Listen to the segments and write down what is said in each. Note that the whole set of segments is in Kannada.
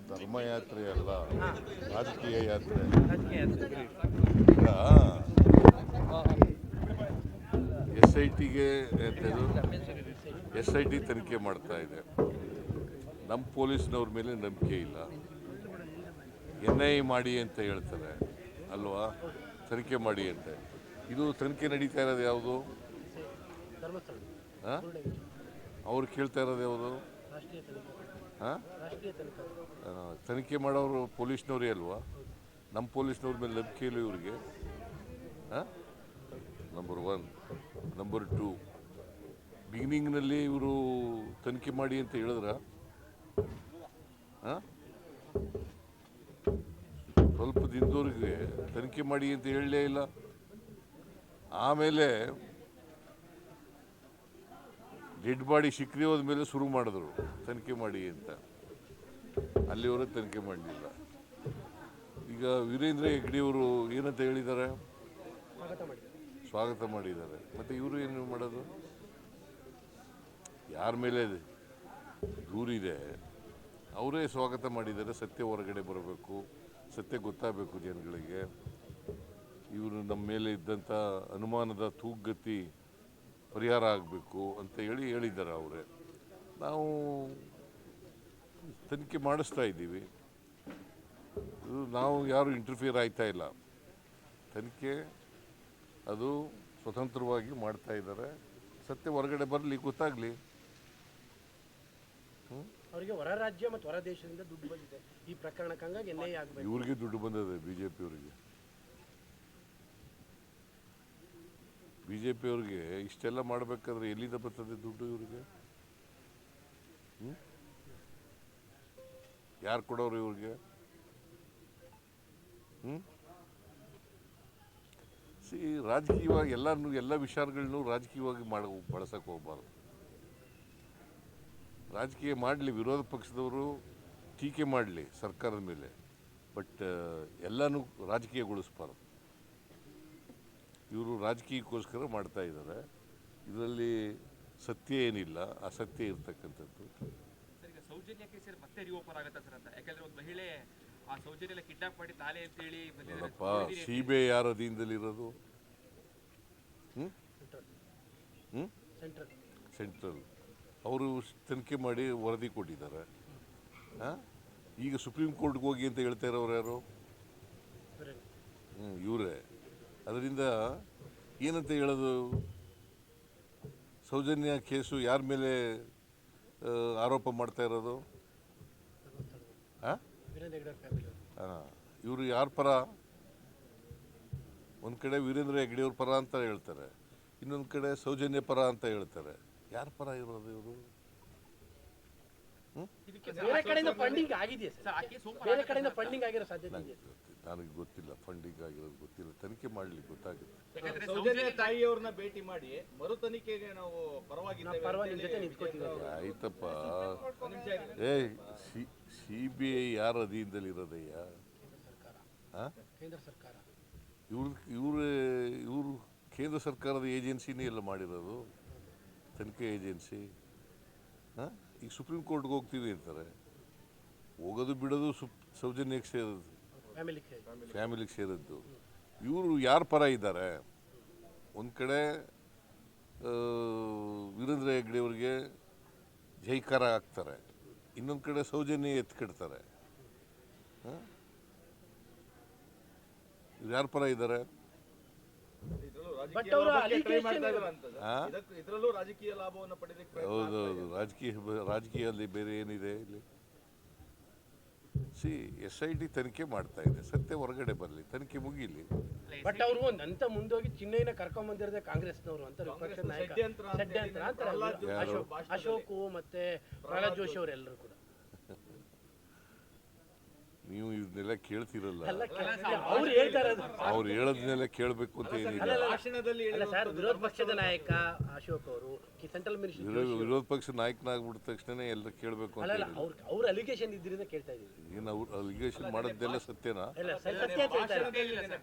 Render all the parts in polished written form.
ಧರ್ಮಯಾತ್ರೆ ಅಲ್ಲ, ರಾಜಕೀಯ ಯಾತ್ರೆ. ರಾಜಕೀಯ ಯಾತ್ರೆ. ಈಗ ಎಸ್ ಐ ಟಿ ತನಿಖೆ ಮಾಡ್ತಾ ಇದೆ. ನಮ್ಮ ಪೊಲೀಸ್ನವ್ರ ಮೇಲೆ ನಂಬಿಕೆ ಇಲ್ಲ. NIA ಮಾಡಿ ಅಂತ ಹೇಳ್ತಾರೆ ಅಲ್ವಾ, ತನಿಖೆ ಮಾಡಿ ಅಂತ. ಇದು ತನಿಖೆ ನಡೀತಾ ಇರೋದು ಯಾವುದು? ಧರ್ಮಸ್ಥಳ ಹಾಂ, ಅವ್ರು ಕೇಳ್ತಾ ಇರೋದು ಯಾವುದು? ರಾಷ್ಟ್ರೀಯ ತನಿಖಾ ಹಾಂ, ರಾಷ್ಟ್ರೀಯ ತನಿಖಾ ತನಿಖೆ ಮಾಡೋರು ಪೊಲೀಸ್ನವರೇ ಅಲ್ವಾ? ನಮ್ಮ ಪೊಲೀಸ್ನವ್ರ ಮೇಲೆ ನಂಬಿಕೆ ಇಲ್ಲ ಇವ್ರಿಗೆ. ಹಾಂ, ನಂಬರ್ 1. ನಂಬರ್ 2, ಬಿಗಿನಿಂಗ್ನಲ್ಲಿ ಇವರು ತನಿಖೆ ಮಾಡಿ ಅಂತ ಹೇಳಿದ್ರ? ಹಾಂ, ಸ್ವಲ್ಪ ದಿನದವ್ರಿಗೆ ತನಿಖೆ ಮಾಡಿ ಅಂತ ಹೇಳಲೇ ಇಲ್ಲ. ಆಮೇಲೆ ಡೆಡ್ ಬಾಡಿ ಸಿಕ್ಕದೆ ಹೋದ್ಮೇಲೆ ಶುರು ಮಾಡಿದ್ರು ತನಿಖೆ ಮಾಡಿ ಅಂತ. ಅಲ್ಲಿವರೆಗೆ ತನಿಖೆ ಮಾಡಲಿಲ್ಲ. ಈಗ ವೀರೇಂದ್ರ ಹೆಗ್ಗಡೆಯವರು ಏನಂತ ಹೇಳಿದ್ದಾರೆ? ಸ್ವಾಗತ ಮಾಡಿದ್ದಾರೆ. ಮತ್ತು ಇವರು ಏನು ಮಾಡೋದು? ಯಾರ ಮೇಲೆ ದೂರಿದೆ ಅವರೇ ಸ್ವಾಗತ ಮಾಡಿದ್ದಾರೆ. ಸತ್ಯ ಹೊರಗಡೆ ಬರಬೇಕು, ಸತ್ಯ ಗೊತ್ತಾಗಬೇಕು ಜನಗಳಿಗೆ. ಇವರು ನಮ್ಮ ಮೇಲೆ ಇದ್ದಂಥ ಅನುಮಾನದ ತೂಗುಗತಿ ಪರಿಹಾರ ಆಗಬೇಕು ಅಂತ ಹೇಳಿದ್ದಾರೆ ಅವರೇ. ನಾವು ತನಿಖೆ ಮಾಡಿಸ್ತಾ ಇದ್ದೀವಿ. ನಾವು ಯಾರು ಇಂಟರ್ಫಿಯರ್ ಆಯ್ತಾ ಇಲ್ಲ. ತನಿಖೆ ಅದು ಸ್ವತಂತ್ರವಾಗಿ ಮಾಡ್ತಾ ಇದ್ದಾರೆ. ಸತ್ಯ ಹೊರಗಡೆ ಬರಲಿ, ಗೊತ್ತಾಗಲಿ. ಅವರಿಗೆ ಹೊರ ರಾಜ್ಯ ಮತ್ತು ಹೊರ ದೇಶದಿಂದ ದುಡ್ಡು ಬಂದಿದೆ ಈ ಪ್ರಕರಣಕ್ಕೆ, ಹಂಗಾಗಿ NIA ಆಗಬೇಕು. ಇವ್ರಿಗೆ ದುಡ್ಡು ಬಂದಿದೆ, BJP ಅವರಿಗೆ. BJP ಅವ್ರಿಗೆ ಇಷ್ಟೆಲ್ಲ ಮಾಡಬೇಕಾದ್ರೆ ಎಲ್ಲಿಂದ ಬರ್ತದೆ ದುಡ್ಡು ಇವ್ರಿಗೆ? ಯಾರು ಕೊಡೋರು ಇವ್ರಿಗೆ? ರಾಜಕೀಯವಾಗಿ ಎಲ್ಲ ವಿಚಾರಗಳನ್ನೂ ರಾಜಕೀಯವಾಗಿ ಬಳಸಕ್ಕೆ ಹೋಗ್ಬಾರ್ದು. ರಾಜಕೀಯ ಮಾಡಲಿ, ವಿರೋಧ ಪಕ್ಷದವರು ಟೀಕೆ ಮಾಡಲಿ ಸರ್ಕಾರದ ಮೇಲೆ, ಬಟ್ ಎಲ್ಲನೂ ರಾಜಕೀಯಗೊಳಿಸ್ಬಾರ್ದು. ಇವರು ರಾಜಕೀಯಕ್ಕೋಸ್ಕರ ಮಾಡ್ತಾ ಇದ್ದಾರೆ. ಇದರಲ್ಲಿ ಸತ್ಯ ಏನಿಲ್ಲ, ಅಸತ್ಯ ಇರ್ತಕ್ಕಂಥದ್ದು. ಸೌಜನ್ಯ ಕೇಸಲ್ಲಿ ಮತ್ತೆ ರಿಓಪನ್ ಆಗುತ್ತಾ ಸರ್ ಅಂತ? ಯಾಕಂದ್ರೆ ಒಂದು ಮಹಿಳೆ ಆ ಸೌಜನ್ಯ ಕಿಡ್ನಾಪ್ ಮಾಡಿ ತಾಲೆ ಅಂತ ಹೇಳಿ ನೋಡಪ್ಪ, CBI ಯಾರ ಅಧೀನದಲ್ಲಿರೋದು? ಸೆಂಟ್ರಲ್. ಅವರು ತನಿಖೆ ಮಾಡಿ ವರದಿ ಕೊಟ್ಟಿದ್ದಾರೆ. ಈಗ ಸುಪ್ರೀಂ ಕೋರ್ಟ್ಗೆ ಹೋಗಿ ಅಂತ ಹೇಳ್ತಾ ಇರೋರು ಯಾರು? ಇವರೇ. ಅದರಿಂದ ಏನಂತ ಹೇಳೋದು? ಸೌಜನ್ಯ ಕೇಸು ಯಾರ ಮೇಲೆ ಆರೋಪ ಮಾಡ್ತಾ ಇರೋದು? ಇವರು ಯಾರ ಪರ? ಒಂದು ಕಡೆ ವೀರೇಂದ್ರ ಹೆಗ್ಗಡೆಯವ್ರ ಪರ ಅಂತ ಹೇಳ್ತಾರೆ, ಇನ್ನೊಂದು ಕಡೆ ಸೌಜನ್ಯ ಪರ ಅಂತ ಹೇಳ್ತಾರೆ. ಯಾರ ಪರ ಇರೋದು ಇವರು? ಬೇರೆ ಕಡೆಯಿಂದ ಫಂಡಿಂಗ್ ಆಗಿದೆಯಾ ಸರ್? ಬೇರೆ ಕಡೆಯಿಂದ ಫಂಡಿಂಗ್ ಆಗಿರೋ ಸಾಧ್ಯತೆ ಇದೆ? ನನಗೆ ಗೊತ್ತಿಲ್ಲ, ಫಂಡಿಂಗ್ ಆಗಿರೋದು ಗೊತ್ತಿಲ್ಲ. ತನಿಖೆ ಮಾಡಲಿ, ಗೊತ್ತಾಗುತ್ತೆ. ಸೌಜನ್ಯ ತಾಯಿಯವ್ರನ್ನ ಭೇಟಿ ಮಾಡಿ ಮರು ತನಿಖೆಗೆ ನಾವು ಪರವಾಗಿ ಆಯ್ತಪ್ಪ. CBI ಯಾರ ಅಧೀನದಲ್ಲಿ ಇರೋದಯ್ಯ? ಕೇಂದ್ರ ಸರ್ಕಾರ. ಇವರು ಕೇಂದ್ರ ಸರ್ಕಾರದ ಏಜೆನ್ಸಿನೇ ಎಲ್ಲ ಮಾಡಿರೋದು, ತನಿಖೆ ಏಜೆನ್ಸಿ. ಈಗ ಸುಪ್ರೀಂ ಕೋರ್ಟ್ಗೆ ಹೋಗ್ತೀವಿ ಅಂತಾರೆ. ಹೋಗೋದು ಬಿಡೋದು ಸೌಜನ್ಯಕ್ಕೆ ಸೇರೋದು, ಫ್ಯಾಮಿಲಿಗೆ ಸೇರಿದ್ದು. ಇವರು ಯಾರ ಪರ ಇದ್ದಾರೆ? ಒಂದು ಕಡೆ ವೀರೇಂದ್ರ ಹೆಗ್ಗಡೆಯವ್ರಿಗೆ ಜೈಕಾರ ಹಾಕ್ತಾರೆ, ಇನ್ನೊಂದು ಕಡೆ ಸೌಜನ್ಯ ಎತ್ಕಿಡ್ತಾರೆ. ಇವ್ರು ಯಾರ ಪರ ಇದ್ದಾರೆ? ರಾಜಕೀಯ ಲಾಭವನ್ನು ಪಡೆಯಲಿಕ್ಕೆ. ಹೌದೌದು, ರಾಜಕೀಯದಲ್ಲಿ ಬೇರೆ ಏನಿದೆ ಇಲ್ಲಿ? SIT ತನಿಖೆ ಮಾಡ್ತಾ ಇದೆ. ಸತ್ಯ ಹೊರಗಡೆ ಬರಲಿ, ತನಿಖೆ ಮುಗಿಲಿ. ಬಟ್ ಅವರು ಒಂದು ಹಂತ ಮುಂದೋಗಿ ಚಿನ್ನಯ್ಯನ ಕರ್ಕೊಂಡ್ ಬಂದಿರೋದೇ ಕಾಂಗ್ರೆಸ್ನವರು ಅಂತ ವಿಪಕ್ಷ ನಾಯಕ ಷಡ್ಯಂತ್ರ ಅಂತಾರೆ. ಅಶೋಕ್ ಮತ್ತೆ ಪ್ರಹ್ಲಾದ್ ಜೋಶಿ ಅವರೆಲ್ಲರೂ ಕೂಡ. ನೀವು ಇದನ್ನೆಲ್ಲ ಕೇಳ್ತಿರಲ್ಲ, ಅವ್ರು ಹೇಳ್ತಾರೆ, ಅವ್ರು ಹೇಳೋದನ್ನೆಲ್ಲ ಕೇಳಬೇಕು ಅಂತ ಏನಿಲ್ಲ. ಸರ್, ವಿರೋಧ ಪಕ್ಷದ ನಾಯಕ ಅಶೋಕ್ ಅವರು ಸೆಂಟ್ರಲ್ ಮಿನಿಸ್ಟರ್, ವಿರೋಧ ಪಕ್ಷ ನಾಯಕನಾಗ್ಬಿಟ್ಟ ತಕ್ಷಣ ಎಲ್ಲ ಕೇಳಬೇಕು ಅಂತ ಅವ್ರ ಅಲಿಗೇಷನ್ ಇದ್ರಿಂದ ಕೇಳ್ತಾ ಇದೀವಿ. ಏನು ಅವ್ರು ಅಲಿಗೇಷನ್ ಮಾಡೋದೆಲ್ಲ ಸತ್ಯನಾ?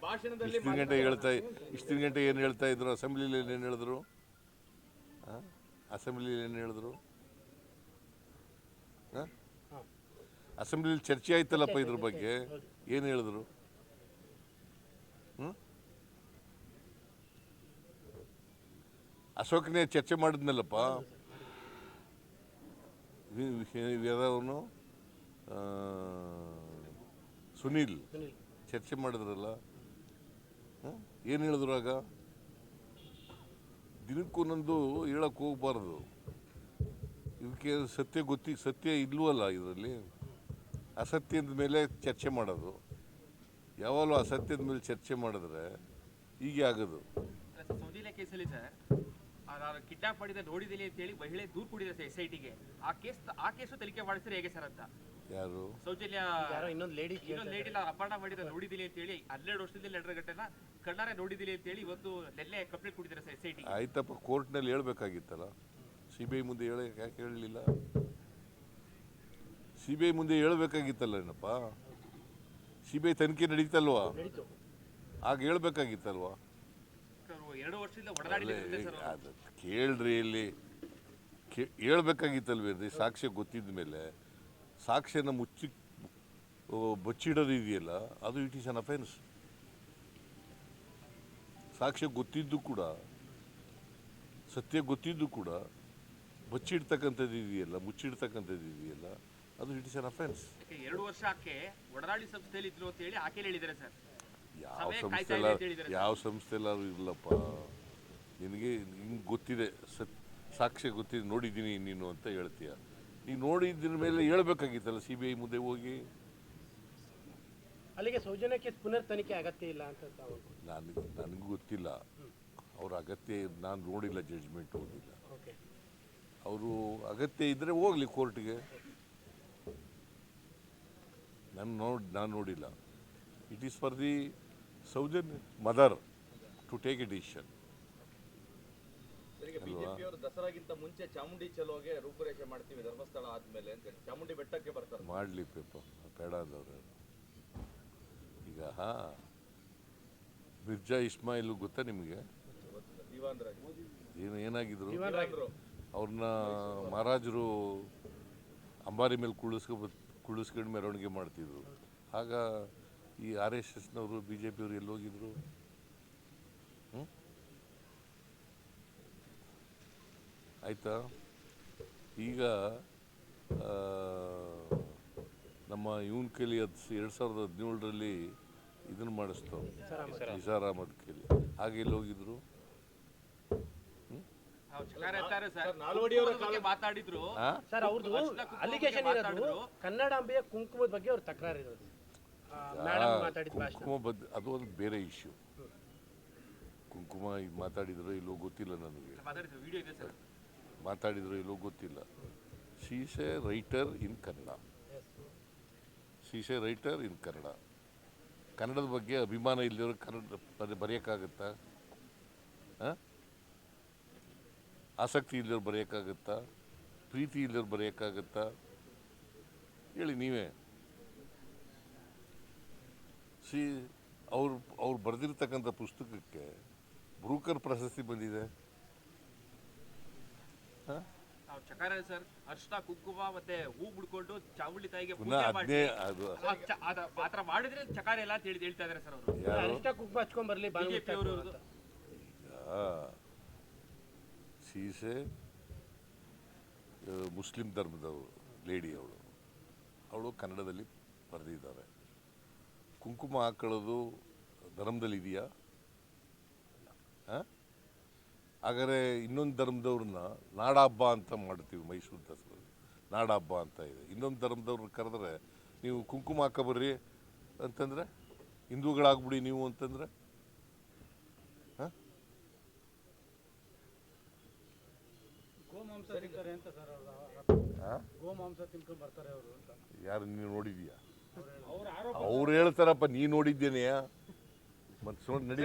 ಇಷ್ಟಿನ ಗಂಟೆ ಏನು ಹೇಳ್ತಾ ಇದ್ರು? ಅಸೆಂಬ್ಲಿಲಿ ಏನು ಹೇಳಿದ್ರು? ಅಸೆಂಬ್ಲಿಲಿ ಏನು ಹೇಳಿದ್ರು? ಅಸೆಂಬ್ಲಿಲಿ ಚರ್ಚೆ ಆಯ್ತಲ್ಲಪ್ಪ ಇದ್ರ ಬಗ್ಗೆ. ಏನು ಹೇಳಿದ್ರು? ಅಶೋಕ್ನೇ ಚರ್ಚೆ ಮಾಡಿದ್ನಲ್ಲಪ್ಪ. ಯಾದವನು ಸುನೀಲ್ ಚರ್ಚೆ ಮಾಡಿದ್ರಲ್ಲ. ಏನು ಹೇಳಿದ್ರು ಆಗ? ದಿನಕ್ಕೊಂದೊಂದು ಹೇಳಕ್ಕೆ ಹೋಗ್ಬಾರ್ದು. ಇದಕ್ಕೆ ಸತ್ಯ ಇಲ್ವಲ್ಲ ಇದರಲ್ಲಿ. ಅಸತ್ಯದ ಮೇಲೆ ಚರ್ಚೆ ಮಾಡೋದು. ಯಾವಾಗಲೂ ಅಸತ್ಯದ ಮೇಲೆ ಚರ್ಚೆ ಮಾಡಿದ್ರೆ ಹೀಗೆ ಆಗೋದು. ಸೌಜನ್ಯ ಕೇಸಲ್ಲಿ ಸರ್ ಕಿಡ್ನಾಪ್ ಮಾಡಿದ ನೋಡಿದಿಲ್ಲ ಅಂತೇಳಿ ಮಹಿಳೆ ದೂರು ಕೊಟ್ಟಿದ್ದಾರೆ SITಗೆ. ಆ ಕೇಸು ತನಿಖೆ ಮಾಡಿಸಿದ್ರೆ ಹೇಗೆ ಸರ್ ಅಂತ? ಯಾರು? ಸೌಜನ್ಯ ಇನ್ನೊಂದು ಲೇಡಿ ಅಪಹರಣ ಮಾಡಿದ ನೋಡಿದಿಲ್ಲ ಅಂತೇಳಿ 12 ವರ್ಷದಿಂದ ನಡೆದ ಘಟನೆ ಕಣ್ಣಾರೆ ನೋಡಿದಿಲ್ಲ ಅಂತೇಳಿ ಇವತ್ತು ನೆನ್ನೆ ಕಂಪ್ಲೇಂಟ್ ಕೊಟ್ಟಿದ್ದಾರೆ ಸರ್ SIT. ಆಯ್ತಪ್ಪ, ಕೋರ್ಟ್ನಲ್ಲಿ ಹೇಳ್ಬೇಕಾಗಿತ್ತಲ್ಲ. CBI ಮುಂದೆ ಯಾಕೆ ಹೇಳಲಿಲ್ಲ? CBI ಮುಂದೆ ಹೇಳ್ಬೇಕಾಗಿತ್ತಲ್ಲ ಏನಪ್ಪ. CBI ತನಿಖೆ ನಡೀತಲ್ವಾ, ಆಗ ಹೇಳ್ಬೇಕಾಗಿತ್ತಲ್ವಾ. 2 ವರ್ಷದಿಂದ ಒಡನಾಡಿದ್ದಾರೆ ಸರ್. ಅದು ಕೇಳ್ರಿ, ಇಲ್ಲಿ ಹೇಳ್ಬೇಕಾಗಿತ್ತಲ್ವೇನ್ರಿ? ಸಾಕ್ಷ್ಯ ಗೊತ್ತಿದ್ದ ಮೇಲೆ ಸಾಕ್ಷ್ಯನ ಬಚ್ಚಿಡೋದು ಇದೆಯಲ್ಲ, ಅದು ಇಟ್ ಈಸ್ ಅನ್ ಅಫೆನ್ಸ್. ಸಾಕ್ಷ್ಯ ಗೊತ್ತಿದ್ದು ಕೂಡ, ಸತ್ಯ ಗೊತ್ತಿದ್ದು ಕೂಡ ಬಚ್ಚಿಡ್ತಕ್ಕಂಥದ್ದು ಇದೆಯಲ್ಲ, ಮುಚ್ಚಿಡ್ತಕ್ಕಂಥದ್ದು ಇದೆಯಲ್ಲ, ಅದು ಇಟ್ ಈಸ್ ಅನ್ ಅಫೆನ್ಸ್. 2 ವರ್ಷ ಆಕೆ ಒಡನಾಡಿ ಸಂಸ್ಥೆಯಲ್ಲಿ ಇದ್ರು ಅಂತ ಹೇಳಿ ಆಕೆ ಹೇಳಿದ್ದಾರೆ ಸರ್. ಯಾವ ಸಂಸ್ಥೆಲ್ಲಾರು ಇರಲಪ್ಪ. ನಿನಗೆ ಹಿಂಗೆ ಗೊತ್ತಿದೆ, ಸಾಕ್ಷ್ಯ ಗೊತ್ತಿದೆ, ನೋಡಿದ್ದೀನಿ ನೀನು ಅಂತ ಹೇಳ್ತೀಯ. ನೀನು ನೋಡಿದ್ರ ಮೇಲೆ ಹೇಳ್ಬೇಕಾಗಿತ್ತಲ್ಲ CBI ಮುಂದೆ ಹೋಗಿ. ಅಲ್ಲಿಗೆ ಸೌಜನ್ಯ ಕೇಸ್ ಪುನರ್ ತನಿಖೆ ಅಗತ್ಯ ಇಲ್ಲ ಅಂತ ನನಗೂ ಗೊತ್ತಿಲ್ಲ. ಅವ್ರ ಅಗತ್ಯ ನಾನು ನೋಡಿಲ್ಲ, ಜಡ್ಜ್ಮೆಂಟ್ ಓದಿಲ್ಲ. ಅವರು ಅಗತ್ಯ ಇದ್ದರೆ ಹೋಗಲಿ ಕೋರ್ಟ್ಗೆ. ನಾನು ನೋಡಿಲ್ಲ. It is for the Soujanya mother to take a decision. ಬಿಜೆಪಿಯವರು ದಸರಾಗಿಂತ ಮುಂಚೆ ಚಾಮುಂಡಿ ಚಲೋಗೆ ರೂಪುರೇಷೆ ಮಾಡ್ತೀವಿ ಧರ್ಮಸ್ಥಳ ಆದ್ಮೇಲೆ ಅಂತ ಹೇಳಿ ಚಾಮುಂಡಿ ಬೆಟ್ಟಕ್ಕೆ ಬರ್ತಾರೆ. ಮಾಡಲಿ ಪೇಪ ಬೇಡ ಅಂದವ್ರೆ. ಈಗ ಮಿರ್ಜಾ ಇಸ್ಮಾಯಿಲ್ ಗೊತ್ತಾ ನಿಮಗೆ? ಏನಾಗಿದ್ರು? ಅವ್ರನ್ನ ಮಹಾರಾಜರು ಅಂಬಾರಿ ಮೇಲೆ ಕುಳಿಸ್ಕೊಂಡು ಮೆರವಣಿಗೆ ಮಾಡ್ತಿದ್ರು. ಆಗ ಈ RSSನವರು BJPಯವರು ಎಲ್ಲೋಗಿದ್ರು? ಆಯಿತಾ? ಈಗ ನಮ್ಮ ಇವನ್ ಕೈಲಿ 2017ರಲ್ಲಿ ಇದನ್ನು ಮಾಡಿಸ್ತಾವೆ, ನಿಸಾರ್ ಅಹಮದ್ ಕೈಲಿ. ಹಾಗೆ ಎಲ್ಲೋಗಿದ್ರು? ಮಾತಾಡಿದ್ರು ಸರ್. ಅವ್ರದ್ದು ಅಲಿಗೇಷನ್ ಇರೋದು ಕನ್ನಡಾಂಬೆಯ ಕುಂಕುಮದ ಬಗ್ಗೆ ಅವ್ರ ತಕರಾರು ಇರೋದು. ಕುಂಕುಮ ಅದು ಒಂದು ಬೇರೆ ಇಶ್ಯೂ. ಕುಂಕುಮ ಮಾತಾಡಿದ್ರು ಇಲ್ಲೋ ಗೊತ್ತಿಲ್ಲ ನನಗೆ. ಮಾತಾಡಿದ್ರು ಇಲ್ಲೋ ಗೊತ್ತಿಲ್ಲ. ಶಿ ಈಸ್ ಎ ರೈಟರ್ ಇನ್ ಕನ್ನಡ. ಕನ್ನಡದ ಬಗ್ಗೆ ಅಭಿಮಾನ ಇಲ್ಲದವ್ರು ಕನ್ನಡ ಬರೆಯೋಕ್ಕಾಗತ್ತಾ? ಆಸಕ್ತಿ ಇಲ್ಲದವ್ರು ಬರೆಯೋಕ್ಕಾಗತ್ತಾ? ಪ್ರೀತಿ ಇಲ್ಲದವ್ರು ಬರೆಯೋಕ್ಕಾಗತ್ತಾ? ಹೇಳಿ ನೀವೇ. ಅವ್ರು ಬರೆದಿರ್ತಕ್ಕಂಥ ಪುಸ್ತಕಕ್ಕೆ ಬ್ರೂಕರ್ ಪ್ರಶಸ್ತಿ ಬಂದಿದೆ. ಸರ್ ಅರ್ಶನ ಕುಂಕುಮ ಮತ್ತೆ ಹೂ ಬಿಡ್ಕೊಂಡು ಚಾಮುಂಡಿ ತಾಯಿಗೆ ಮಾಡಿದ್ರೆ ಚಕಾರ ಎಲ್ಲ ಹೇಳ್ತಾ ಇದಾರೆ ಸರ್ ಅವರು. ಅರ್ಶನ ಕುಂಕುಮ ಹಚ್ಕೊಂಡ್ ಬರ್ಲಿ ಸೀಸೆ ಮುಸ್ಲಿಂ ಧರ್ಮದವರು ಲೇಡಿ. ಅವಳು ಕನ್ನಡದಲ್ಲಿ ಬರೆದಿದ್ದಾರೆ. ಕುಂಕುಮ ಹಾಕೊಳ್ಳೋದು ಧರ್ಮದಲ್ಲಿ ಇದೆಯಾ? ಹಾಗಾದರೆ ಇನ್ನೊಂದು ಧರ್ಮದವ್ರನ್ನ ನಾಡಹಬ್ಬ ಅಂತ ಮಾಡ್ತೀವಿ. ಮೈಸೂರು ದಸರಾ ನಾಡಹಬ್ಬ ಅಂತ ಇದೆ. ಇನ್ನೊಂದು ಧರ್ಮದವ್ರನ್ನ ಕರೆದ್ರೆ ನೀವು ಕುಂಕುಮ ಹಾಕಬರ್ರಿ ಅಂತಂದರೆ, ಹಿಂದೂಗಳಾಗ್ಬಿಡಿ ನೀವು ಅಂತಂದರೆ, ಗೋಮಾಂಸ ತಿನ್ಕೊಂಡು ಬರ್ತಾರೆ ಅವರು ಅಂತ ಯಾರು ನೀವು ನೋಡಿದೀಯಾ? ಅವ್ರು ಹೇಳ್ತಾರಪ್ಪ, ನೀ ನೋಡಿದ್ದೇನೆಯಾ? ಮತ್ತೆ ನೋಡಿ ನಡಿ.